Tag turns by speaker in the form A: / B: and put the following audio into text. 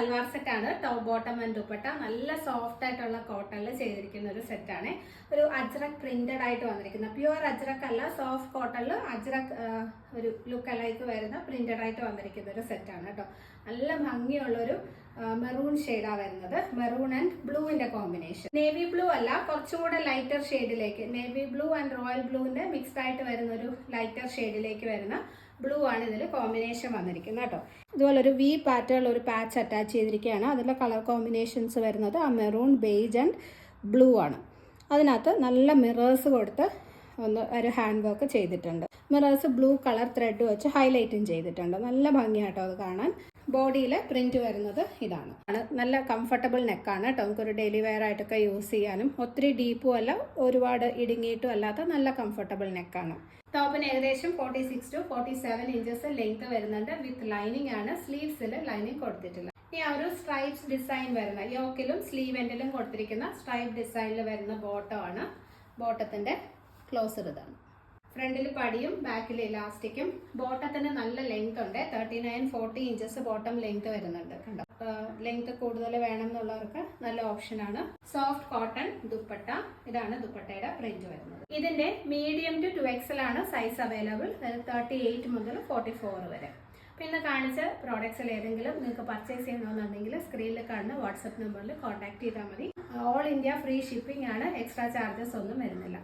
A: Salwar set ആണ്. Top bottom and dupatta നല്ല soft ആയിട്ടുള്ള കോട്ടണിൽ ചെയ്തിരിക്കുന്ന ഒരു സെറ്റ് ആണ്. ഒരു അജ്രക് പ്രിന്റഡ് ആയിട്ട് വന്നിരിക്കുന്ന പ്യുവർ അജ്രക് അല്ല, സോഫ്റ്റ് കോട്ടണിൽ അജ്രക് ഒരു ലുക്ക് അലൈക്ക് വരുന്ന പ്രിന്റഡ് ആയിട്ട് വന്നിരിക്കുന്ന ഒരു സെറ്റ് ആണ് കേട്ടോ. നല്ല ഭംഗിയുള്ളൊരു മെറൂൺ ഷെയ്ഡാ വരുന്നത്. മെറൂൺ ആൻഡ് ബ്ലൂവിന്റെ കോമ്പിനേഷൻ. നേവി ബ്ലൂ അല്ല, കുറച്ചും കൂടെ ലൈറ്റർ ഷെയ്ഡിലേക്ക്, നേവി ബ്ലൂ ആൻഡ് റോയൽ ബ്ലൂവിന്റെ മിക്സ്ഡ് ആയിട്ട് വരുന്ന ഒരു ലൈറ്റർ ഷെയ്ഡിലേക്ക് വരുന്ന ബ്ലൂ ആണ് ഇതിൽ കോമ്പിനേഷൻ വന്നിരിക്കുന്നത് കേട്ടോ. ഇതുപോലെ ഒരു വി പാറ്റേൺ ഒരു പാച്ച് അറ്റാച്ച് ചെയ്തിരിക്കുകയാണ്. അതിലെ കളർ കോമ്പിനേഷൻസ് വരുന്നത് ആ മെറൂൺ, ബേജ് ആൻഡ് ബ്ലൂ ആണ്. അതിനകത്ത് നല്ല മിറേഴ്സ് കൊടുത്ത് ഒരു ഹാൻഡ് വർക്ക് ചെയ്തിട്ടുണ്ട്. മിറേഴ്സ് ബ്ലൂ കളർ ത്രെഡ് വെച്ച് ഹൈലൈറ്റും ചെയ്തിട്ടുണ്ട്. നല്ല ഭംഗിയാട്ടോ അത് കാണാൻ. ബോഡിയിലെ പ്രിന്റ് വരുന്നത് ഇതാണ്. നല്ല കംഫർട്ടബിൾ നെക്കാണ് കേട്ടോ. നമുക്കൊരു ഡെയിലി വെയർ ആയിട്ടൊക്കെ യൂസ് ചെയ്യാനും, ഒത്തിരി ഡീപ്പും അല്ല ഒരുപാട് ഇടുങ്ങിയിട്ടും അല്ലാത്ത നല്ല കംഫർട്ടബിൾ നെക്കാണ്. ടോപ്പിന് ഏകദേശം 46 to 47 ഇഞ്ചസ് ലെങ്ത് വരുന്നുണ്ട്. വിത്ത് ലൈനിങ് ആണ്. സ്ലീവ്സിൽ ലൈനിങ് കൊടുത്തിട്ടില്ല. ഇനി ആ ഒരു സ്ട്രൈപ്സ് ഡിസൈൻ വരുന്ന യോക്കിലും സ്ലീവ് എൻഡിലും കൊടുത്തിരിക്കുന്ന സ്ട്രൈപ്പ് ഡിസൈനിൽ വരുന്ന ബോട്ടം ആണ്. ബോട്ടത്തിന്റെ ക്ലോസർ ഇതാണ്. ഫ്രണ്ടിൽ പടിയും ബാക്കിൽ ഇലാസ്റ്റിക്കും. ബോട്ടത്തിന് നല്ല ലെങ്ത് ഉണ്ട്. 39-40 ഇഞ്ചസ് ബോട്ടം ലെങ്ത് വരുന്നുണ്ട്. കണ്ടോ, ലെങ്ത് കൂടുതൽ വേണം എന്നുള്ളവർക്ക് നല്ല ഓപ്ഷനാണ്. Soft cotton dupatta. ഇതാണ് ദുപ്പട്ടയുടെ പ്രിന്റ് വരുന്നത്. ഇതിന്റെ മീഡിയം ടു 2XL ആണ് സൈസ് അവൈലബിൾ. 38 മുതൽ 44 വരെ. പിന്നെ കാണിച്ച പ്രോഡക്ട്സിൽ ഏതെങ്കിലും നിങ്ങൾക്ക് പർച്ചേസ് ചെയ്യണമെന്നുണ്ടെങ്കിൽ സ്ക്രീനിൽ കാണുന്ന വാട്സപ്പ് നമ്പറിൽ കോൺടാക്ട് ചെയ്താൽ മതി. ഓൾ ഇന്ത്യ ഫ്രീ ഷിപ്പിംഗ് ആണ്. എക്സ്ട്രാ ചാർജസ് ഒന്നും വരുന്നില്ല.